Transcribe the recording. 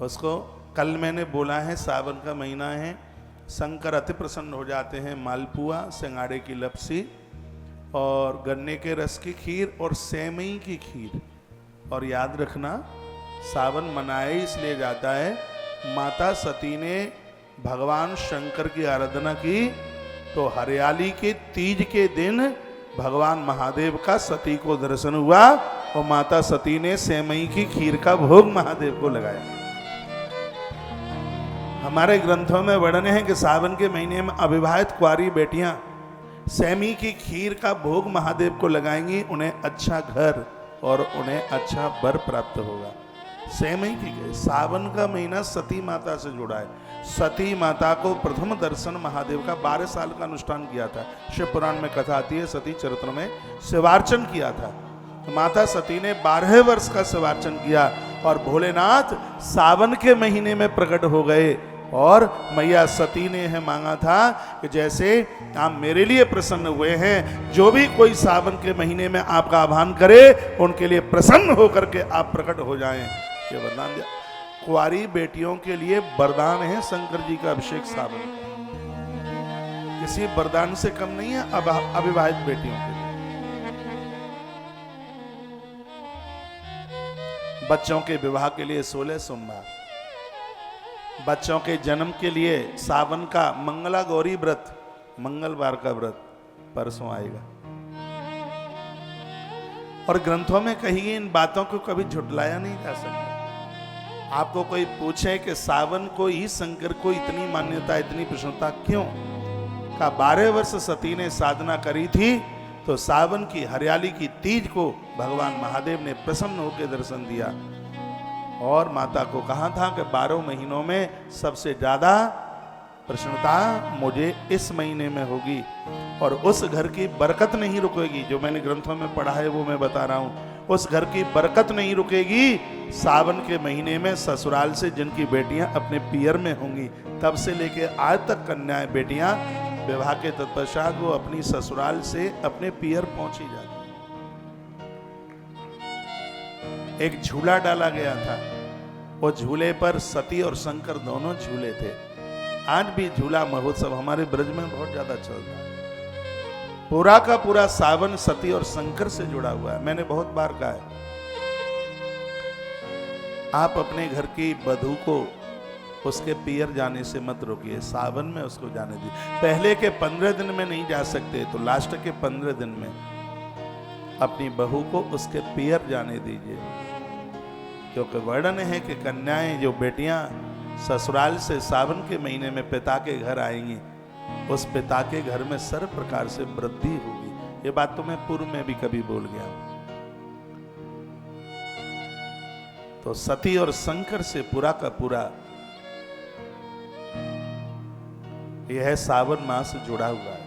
उसको कल मैंने बोला है, सावन का महीना है, शंकर अति प्रसन्न हो जाते हैं। मालपुआ, सिंगाड़े की लपसी और गन्ने के रस की खीर और सेवई की खीर। और याद रखना, सावन मनाया इसलिए जाता है, माता सती ने भगवान शंकर की आराधना की, तो हरियाली के तीज के दिन भगवान महादेव का सती को दर्शन हुआ और माता सती ने सेवई की खीर का भोग महादेव को लगाया। हमारे ग्रंथों में वर्णन है कि सावन के महीने में अविवाहित कुंवारी बेटियां सेवई की खीर का भोग महादेव को लगाएंगी, उन्हें अच्छा घर और उन्हें अच्छा वर प्राप्त होगा। सेवई की, सावन का महीना सती माता से जुड़ा है। सती माता को प्रथम दर्शन महादेव का 12 साल का अनुष्ठान किया था। शिव पुराण में कथा आती है, सती चरित्र में शिवार्चन किया था। माता सती ने 12 वर्ष का शिवार्चन किया और भोलेनाथ सावन के महीने में प्रकट हो गए। और मैया सती ने यह मांगा था कि जैसे आप मेरे लिए प्रसन्न हुए हैं, जो भी कोई सावन के महीने में आपका आह्वान करे उनके लिए प्रसन्न होकर के आप प्रकट हो जाएं। ये वरदान दिया। कुंवारी बेटियों के लिए वरदान है शंकर जी का अभिषेक सावन। किसी वरदान से कम नहीं है अविवाहित बेटियों के लिए। बच्चों के विवाह के लिए 16 सोमवार, बच्चों के जन्म के लिए सावन का मंगला गौरी व्रत, मंगलवार का व्रत परसों आएगा। और ग्रंथों में कही गई इन बातों को कभी झुटलाया नहीं जा सकता। आपको कोई पूछे कि सावन को ही शंकर को इतनी मान्यता, इतनी प्रसन्नता क्यों? का 12 वर्ष सती ने साधना करी थी, तो सावन की हरियाली की तीज को भगवान महादेव ने प्रसन्न होकर दर्शन दिया और माता को कहा था कि 12 महीनों में सबसे ज्यादा प्रसन्नता मुझे इस महीने में होगी और उस घर की बरकत नहीं रुकेगी। जो मैंने ग्रंथों में पढ़ा है वो मैं बता रहा हूं। उस घर की बरकत नहीं रुकेगी सावन के महीने में। ससुराल से जिनकी बेटियां अपने पियर में होंगी, तब से लेके आज तक कन्याएं बेटियां विवाह के तत्पश्चात वो अपनी ससुराल से अपने पियर पहुंची जाती। एक झूला डाला गया था, वो झूले पर सती और शंकर दोनों झूले थे। आज भी झूला महोत्सव हमारे ब्रज में बहुत ज्यादा चलता है। पूरा का पूरा सावन सती और शंकर से जुड़ा हुआ है। मैंने बहुत बार कहा है, आप अपने घर की वधू को उसके पियर जाने से मत रोकिए, सावन में उसको जाने दीजिए। पहले के 15 दिन में नहीं जा सकते तो लास्ट के 15 दिन में अपनी बहू को उसके पियर जाने दीजिए। क्योंकि वर्णन है कि कन्याएं, जो बेटियां ससुराल से सावन के महीने में पिता के घर आएंगी, उस पिता के घर में सर्व प्रकार से वृद्धि होगी। ये बात तो मैं पूर्व में भी कभी बोल गया। तो सती और शंकर से पूरा का पूरा यह सावन मास जुड़ा हुआ है।